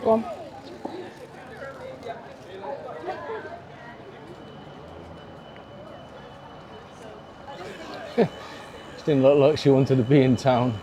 Go on. She didn't look like she wanted to be in town.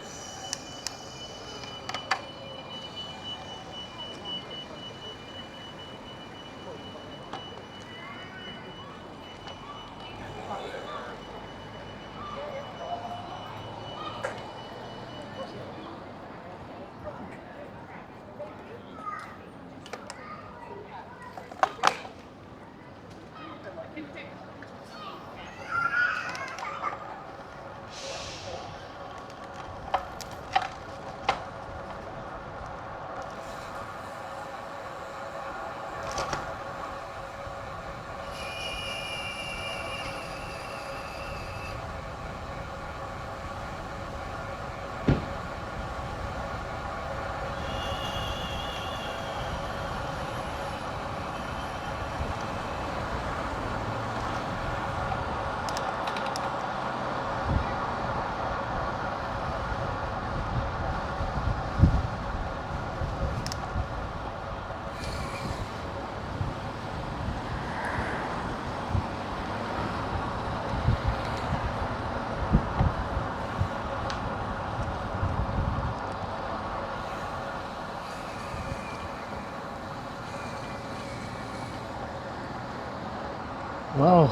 Wow,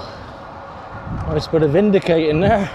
nice bit of indicating there.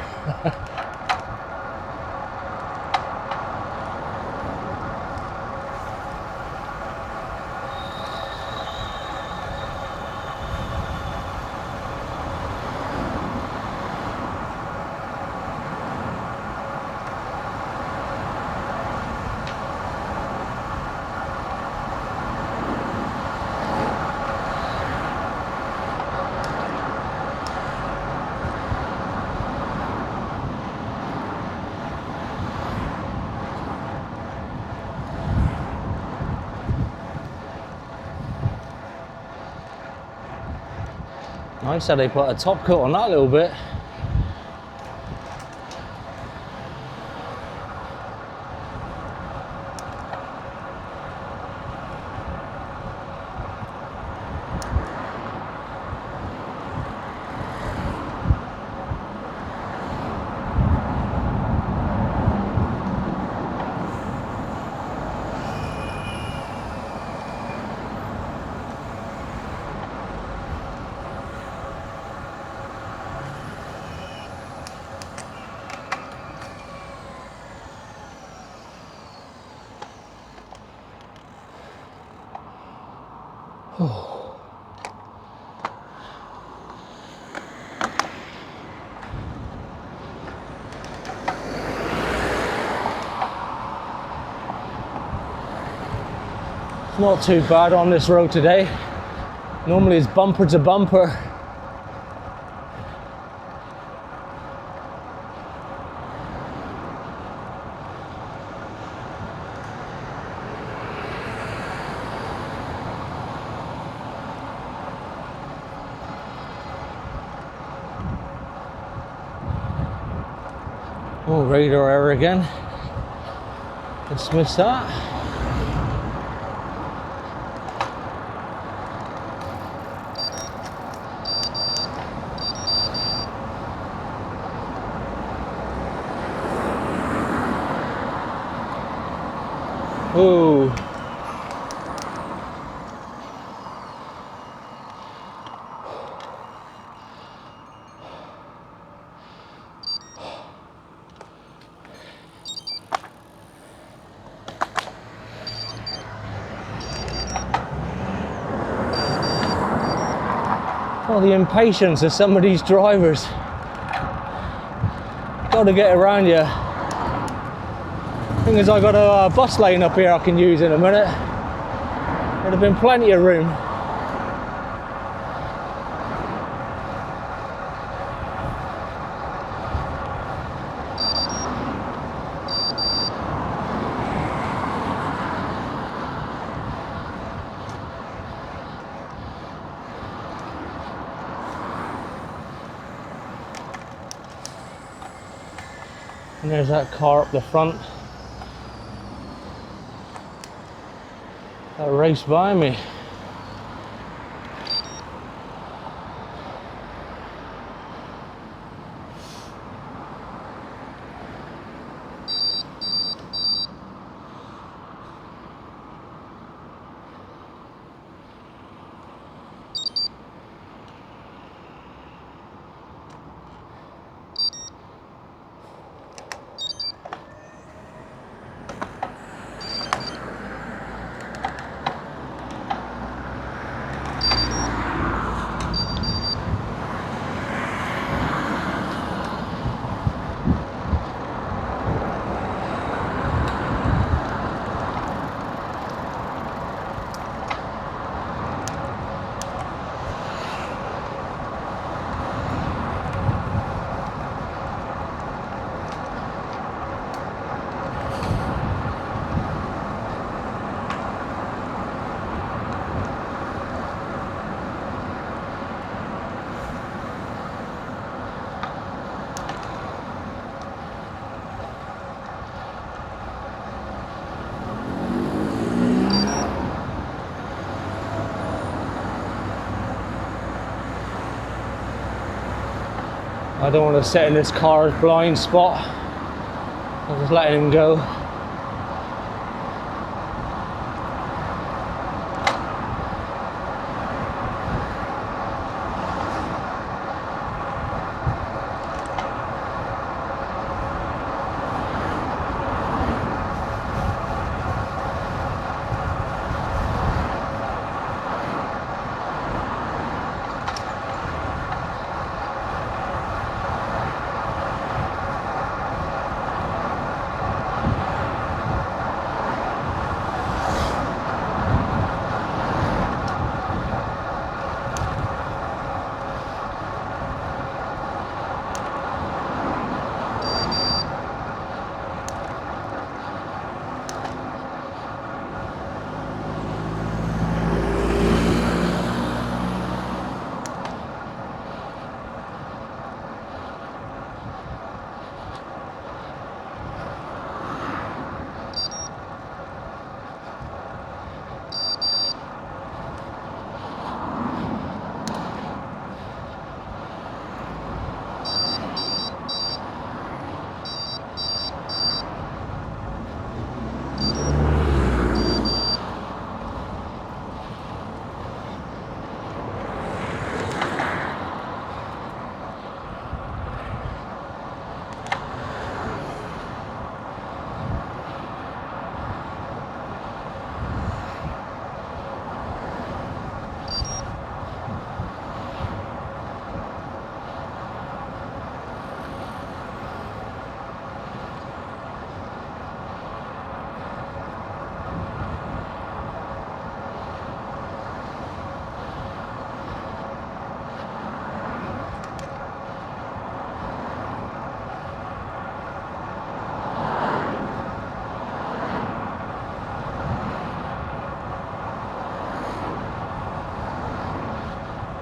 Nice how they put a top coat on that a little bit. Not too bad on this road today. Normally it's bumper to bumper. Oh, radar error again. Dismiss that. Ooh. Oh, the impatience of some of these drivers. Got to get around you. Thing is, I got a bus lane up here I can use in a minute. There'd have been plenty of room. And there's that car up the front that raced by me. I don't want to sit in this car's blind spot. I'm just letting him go.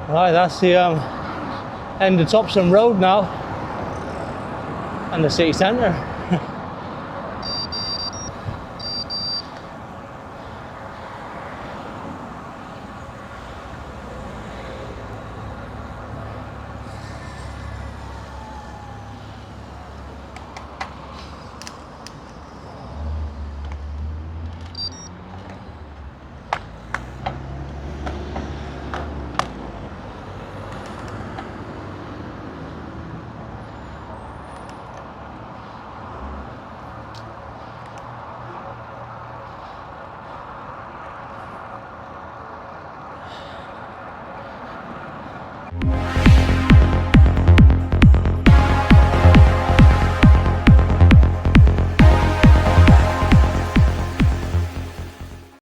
Right, that's the end of Topsham Road now, and the city centre.